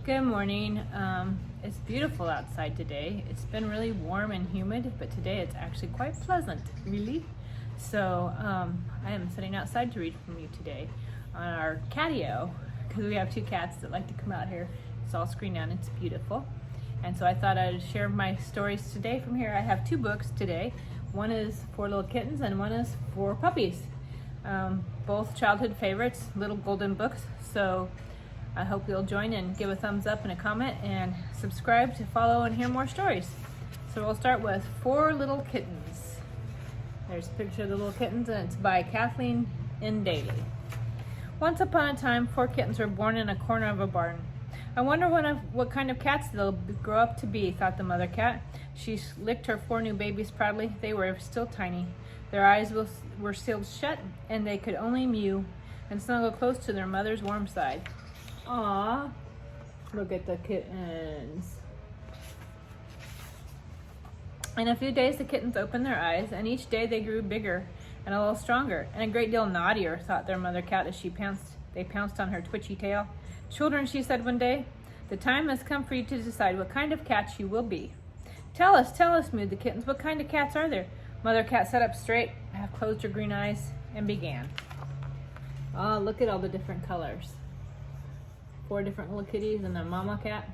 Good morning. It's beautiful outside today. It's been really warm and humid, but today it's actually quite pleasant, really. So I am sitting outside to read from you today on our catio because we have two cats that like to come out here. It's all screened out. It's beautiful. And so I thought I'd share my stories today from here. I have two books today. One is for Little Kittens and one is for Puppies. Both childhood favorites, little golden books. So I hope you'll join and give a thumbs up and a comment and subscribe to follow and hear more stories. So we'll start with For Little Kittens. There's a picture of the little kittens and it's by Kathleen and Daly. Once upon a time, 4 kittens were born in a corner of a barn. I wonder what kind of cats they'll grow up to be, thought the mother cat. She licked her 4 new babies proudly. They were still tiny. Their eyes were sealed shut and they could only mew and snuggle close to their mother's warm side. Aww, look at the kittens. In a few days, the kittens opened their eyes, and each day they grew bigger and a little stronger, and a great deal naughtier, thought their mother cat as they pounced on her twitchy tail. Children, she said one day, the time has come for you to decide what kind of cats you will be. Tell us, mewed the kittens. What kind of cats are there? Mother cat sat up straight, half closed her green eyes, and began. Oh, look at all the different colors. 4 different little kitties and a mama cat.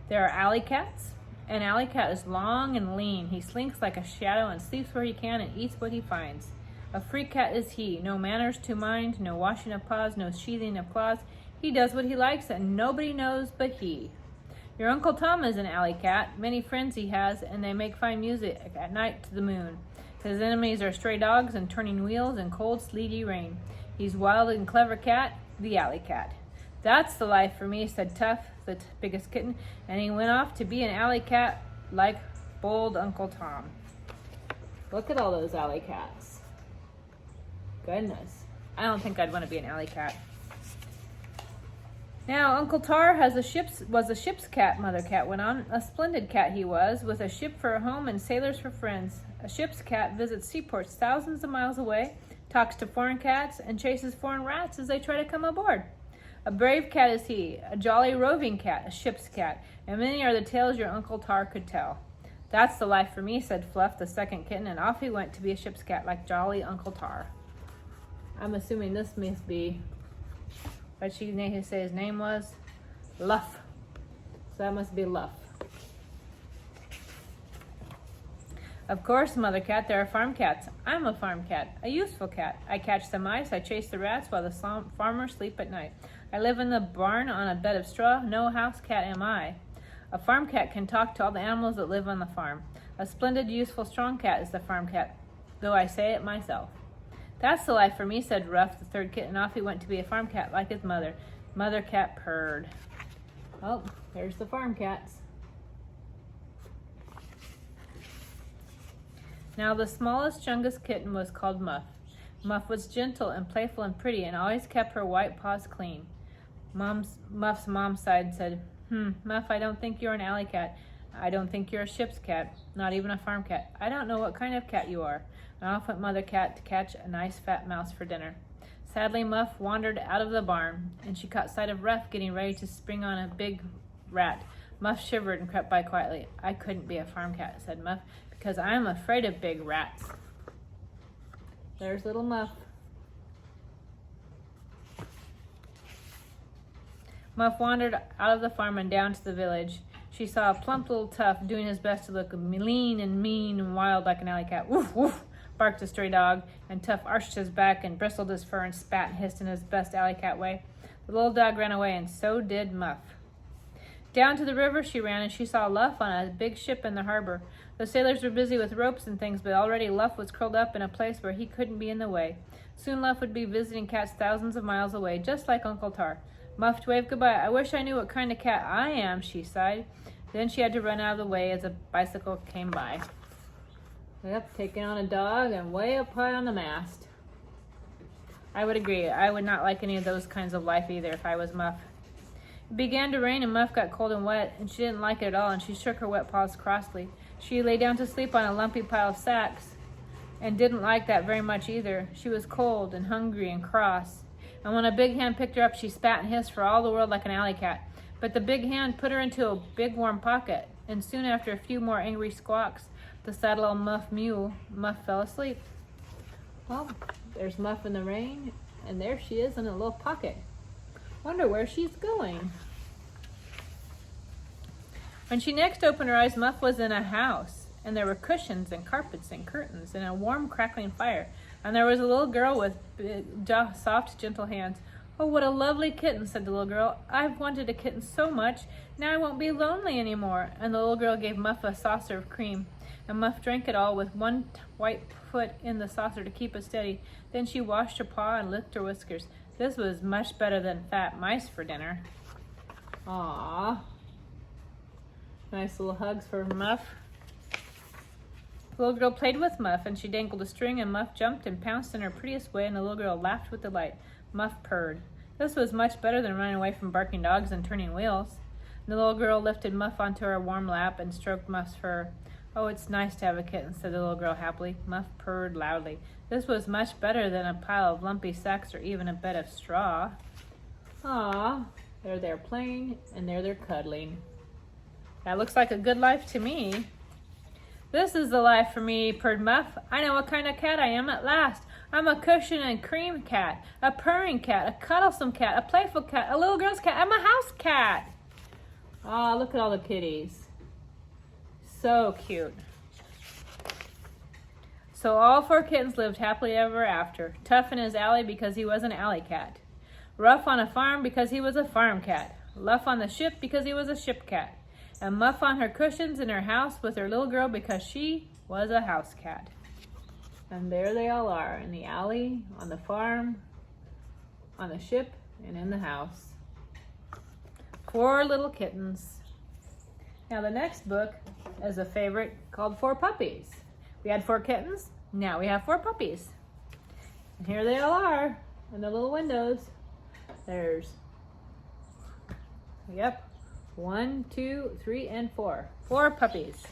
There are alley cats. An alley cat is long and lean. He slinks like a shadow and sleeps where he can and eats what he finds. A free cat is he. No manners to mind, no washing of paws, no sheathing of claws. He does what he likes and nobody knows but he. Your Uncle Tom is an alley cat. Many friends he has and they make fine music at night to the moon. His enemies are stray dogs and turning wheels in cold, sleety rain. He's wild and clever cat, the alley cat. That's the life for me, said Tuff, the biggest kitten, and he went off to be an alley cat like bold Uncle Tom. Look at all those alley cats. Goodness. I don't think I'd want to be an alley cat. Now, Uncle Tar was a ship's cat, Mother Cat went on. A splendid cat he was, with a ship for a home and sailors for friends. A ship's cat visits seaports thousands of miles away, talks to foreign cats, and chases foreign rats as they try to come aboard. A brave cat is he, a jolly roving cat, a ship's cat, and many are the tales your Uncle Tar could tell. That's the life for me, said Fluff, the second kitten, and off he went to be a ship's cat like jolly Uncle Tar. I'm assuming this must be what she say his name was? Luff. So that must be Luff. Of course, Mother Cat, there are farm cats. I'm a farm cat, a useful cat. I catch the mice, I chase the rats while the farmers sleep at night. I live in the barn on a bed of straw. No house cat am I. A farm cat can talk to all the animals that live on the farm. A splendid, useful, strong cat is the farm cat, though I say it myself. That's the life for me, said Ruff, the third kitten, and off he went to be a farm cat like his mother. Mother Cat purred. Oh, there's the farm cats. Now the smallest, youngest kitten was called Muff. Muff was gentle and playful and pretty and always kept her white paws clean. Muff's mom sighed and said, Muff, I don't think you're an alley cat. I don't think you're a ship's cat, not even a farm cat. I don't know what kind of cat you are. And off went Mother Cat to catch a nice fat mouse for dinner. Sadly, Muff wandered out of the barn, and she caught sight of Ruff getting ready to spring on a big rat. Muff shivered and crept by quietly. I couldn't be a farm cat, said Muff, because I'm afraid of big rats. There's little Muff. Muff wandered out of the farm and down to the village. She saw a plump little Tuff doing his best to look lean and mean and wild like an alley cat. Woof, woof, barked a stray dog, and Tuff arched his back and bristled his fur and spat and hissed in his best alley cat way. The little dog ran away, and so did Muff. Down to the river she ran, and she saw Luff on a big ship in the harbor. The sailors were busy with ropes and things, but already Luff was curled up in a place where he couldn't be in the way. Soon Luff would be visiting cats thousands of miles away, just like Uncle Tar. Muff waved goodbye. I wish I knew what kind of cat I am, she sighed. Then she had to run out of the way as a bicycle came by. Yep, taking on a dog and way up high on the mast. I would agree. I would not like any of those kinds of life either if I was Muff. It began to rain and Muff got cold and wet, and she didn't like it at all, and she shook her wet paws crossly. She lay down to sleep on a lumpy pile of sacks and didn't like that very much either. She was cold and hungry and cross. And when a big hand picked her up, she spat and hissed for all the world like an alley cat. But the big hand put her into a big warm pocket, and soon after a few more angry squawks, the sad little Muff fell asleep. Well, there's Muff in the rain, and there she is in a little pocket. Wonder where she's going. When she next opened her eyes, Muff was in a house, and there were cushions and carpets and curtains and a warm crackling fire, and there was a little girl with big, soft, gentle hands. "Oh, what a lovely kitten," said the little girl. "I've wanted a kitten so much. Now I won't be lonely anymore." And the little girl gave Muff a saucer of cream, and Muff drank it all with one white foot in the saucer to keep it steady. Then she washed her paw and licked her whiskers. This was much better than fat mice for dinner. Aww. Nice little hugs for Muff. The little girl played with Muff, and she dangled a string, and Muff jumped and pounced in her prettiest way, and the little girl laughed with delight. Muff purred. This was much better than running away from barking dogs and turning wheels. And the little girl lifted Muff onto her warm lap and stroked Muff's fur. "Oh, it's nice to have a kitten," said the little girl happily. Muff purred loudly. This was much better than a pile of lumpy sacks or even a bed of straw. Ah, there they're playing, and there they're cuddling. That looks like a good life to me. "This is the life for me," purred Muff. "I know what kind of cat I am at last. I'm a cushion and cream cat, a purring cat, a cuddlesome cat, a playful cat, a little girl's cat. I'm a house cat." Ah, look at all the kitties. So cute. So all 4 kittens lived happily ever after. Tough in his alley because he was an alley cat. Rough on a farm because he was a farm cat. Luff on the ship because he was a ship cat. And Muff on her cushions in her house with her little girl because she was a house cat. And there they all are, in the alley, on the farm, on the ship, and in the house. 4 little kittens. Now the next book is a favorite called 4 Puppies. We had 4 kittens, now we have 4 puppies. And here they all are, in the little windows. There's, 1, 2, 3, and 4. 4 puppies.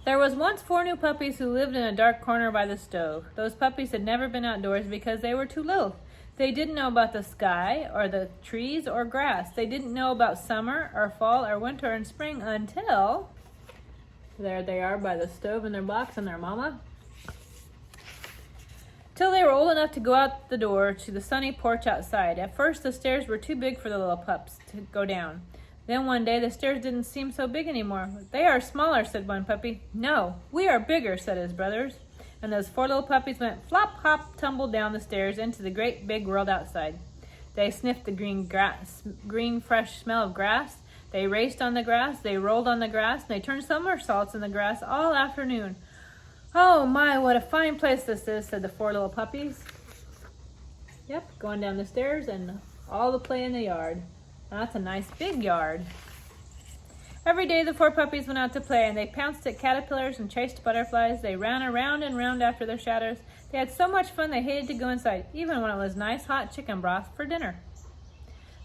There was once 4 new puppies who lived in a dark corner by the stove. Those puppies had never been outdoors because they were too little. They didn't know about the sky or the trees or grass. They didn't know about summer or fall or winter and spring until... There they are by the stove in their box and their mama. Till they were old enough to go out the door to the sunny porch outside. At first, the stairs were too big for the little pups to go down. Then one day, the stairs didn't seem so big anymore. "They are smaller," said one puppy. "No, we are bigger," said his brothers. And those 4 little puppies went flop, hop, tumble down the stairs into the great big world outside. They sniffed the green, fresh smell of grass. They raced on the grass. They rolled on the grass. And they turned somersaults in the grass all afternoon. "Oh my, what a fine place this is," said the 4 little puppies. Yep, going down the stairs and all the play in the yard. Now, that's a nice big yard. Every day the 4 puppies went out to play, and they pounced at caterpillars and chased butterflies. They ran around and round after their shadows. They had so much fun they hated to go inside, even when it was nice hot chicken broth for dinner.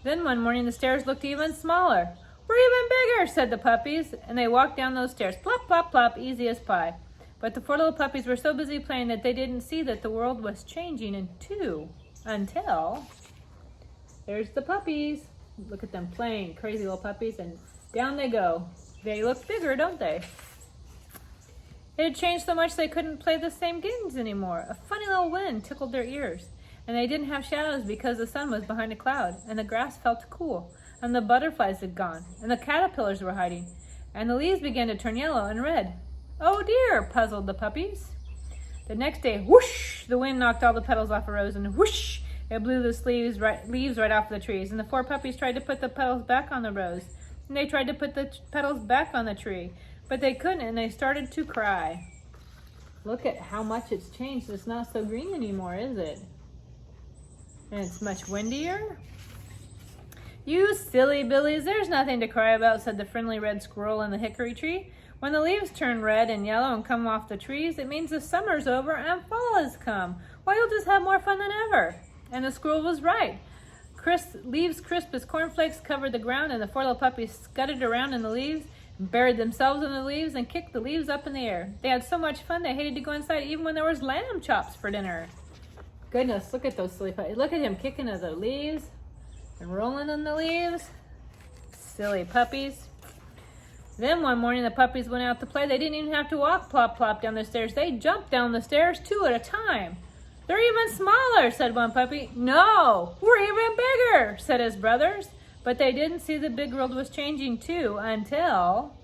Then one morning the stairs looked even smaller. "We're even bigger," said the puppies, and they walked down those stairs, plop, plop, plop, easy as pie. But the 4 little puppies were so busy playing that they didn't see that the world was changing in 2 until... There's the puppies. Look at them playing, crazy little puppies, and down they go. They look bigger, don't they? It had changed so much they couldn't play the same games anymore. A funny little wind tickled their ears, and they didn't have shadows because the sun was behind a cloud, and the grass felt cool, and the butterflies had gone, and the caterpillars were hiding, and the leaves began to turn yellow and red. "Oh dear," puzzled the puppies. The next day, whoosh, the wind knocked all the petals off a rose, and whoosh, it blew the leaves right off the trees. And the 4 puppies tried to put the petals back on the rose, and they tried to put the petals back on the tree, but they couldn't, and they started to cry. Look at how much it's changed. It's not so green anymore, is it? And it's much windier. "You silly billies, there's nothing to cry about," said the friendly red squirrel in the hickory tree. "When the leaves turn red and yellow and come off the trees, it means the summer's over and fall has come. Why, you'll just have more fun than ever." And the squirrel was right. Leaves crisp as cornflakes covered the ground, and the 4 little puppies scudded around in the leaves, and buried themselves in the leaves, and kicked the leaves up in the air. They had so much fun they hated to go inside even when there was lamb chops for dinner. Goodness, look at those silly puppies. Look at him kicking at the leaves and rolling in the leaves. Silly puppies. Then one morning the puppies went out to play. They didn't even have to walk plop plop down the stairs. They jumped down the stairs 2 at a time. They're even smaller, said one puppy. No, we're even bigger, said his brothers. But they didn't see the big world was changing too until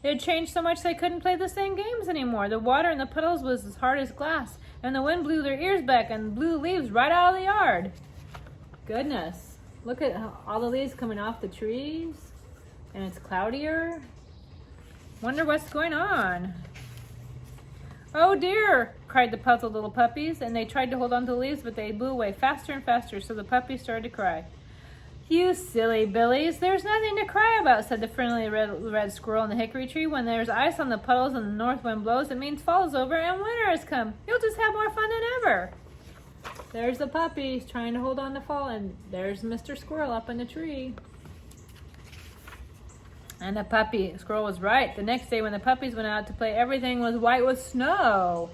it had changed so much they couldn't play the same games anymore. The water in the puddles was as hard as glass, and the wind blew their ears back and blew leaves right out of the yard. Goodness, look at all the leaves coming off the trees, and it's cloudier. Wonder what's going on. Oh dear, cried the puzzled little puppies, and they tried to hold on to the leaves, but they blew away faster and faster, so the puppies started to cry. You silly billies, there's nothing to cry about, said the friendly red squirrel in the hickory tree. When there's ice on the puddles and the north wind blows, it means fall is over and winter has come. You'll just have more fun than ever. There's the puppies trying to hold on to fall, and there's Mr. Squirrel up in the tree. And the squirrel was right. The next day when the puppies went out to play, everything was white with snow.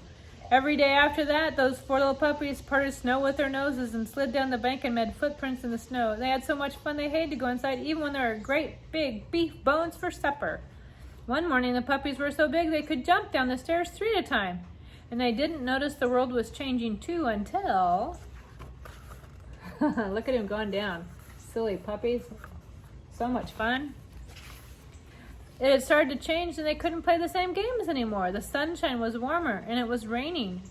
Every day after that, those 4 little puppies parted snow with their noses and slid down the bank and made footprints in the snow. They had so much fun they hated to go inside, even when there were great big beef bones for supper. One morning, the puppies were so big they could jump down the stairs 3 at a time. And they didn't notice the world was changing too until... Look at him going down. Silly puppies. So much fun. It had started to change and they couldn't play the same games anymore. The sunshine was warmer and it was raining.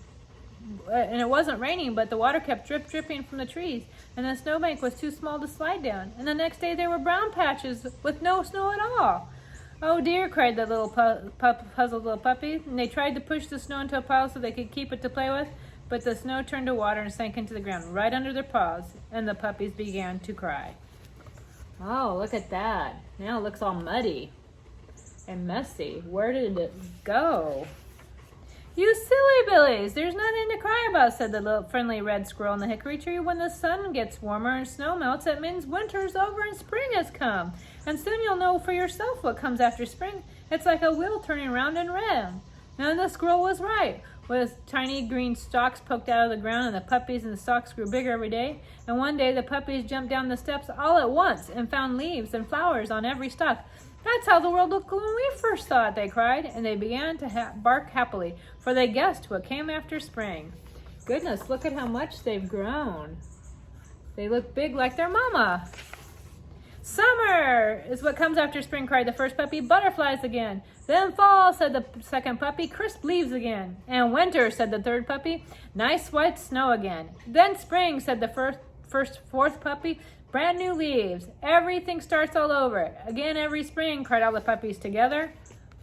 And it wasn't raining, but the water kept dripping from the trees. And the snowbank was too small to slide down. And the next day there were brown patches with no snow at all. Oh dear, cried the little puzzled little puppy. And they tried to push the snow into a pile so they could keep it to play with. But the snow turned to water and sank into the ground right under their paws. And the puppies began to cry. Oh, look at that. Now it looks all muddy and messy. Where did it go? You silly billies, there's nothing to cry about, said the little friendly red squirrel in the hickory tree. When the sun gets warmer and snow melts, that means winter's over and spring has come. And soon you'll know for yourself what comes after spring. It's like a wheel turning round and round. And the squirrel was right. With tiny green stalks poked out of the ground, and the puppies and the stalks grew bigger every day. And one day the puppies jumped down the steps all at once and found leaves and flowers on every stalk. That's how the world looked when we first saw it, they cried, and they began to bark happily, for they guessed what came after spring. Goodness, look at how much they've grown. They look big like their mama. Summer is what comes after spring, cried the first puppy. Butterflies again. Then fall, said the second puppy. Crisp leaves again. And winter, said the third puppy. Nice white snow again. Then spring, said the fourth puppy. Brand new leaves. Everything starts all over. Again every spring, cried all the puppies together.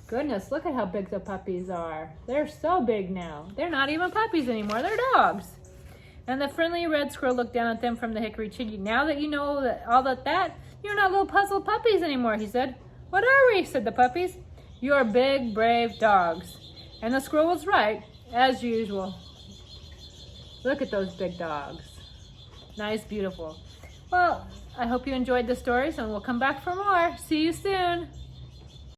Goodness, look at how big the puppies are. They're so big now. They're not even puppies anymore. They're dogs. And the friendly red squirrel looked down at them from the hickory tree. Now that you know all that, you're not little puzzled puppies anymore, he said. What are we? Said the puppies. You're big, brave dogs. And the squirrel was right, as usual. Look at those big dogs. Nice, beautiful. Well, I hope you enjoyed the stories, and we'll come back for more. See you soon.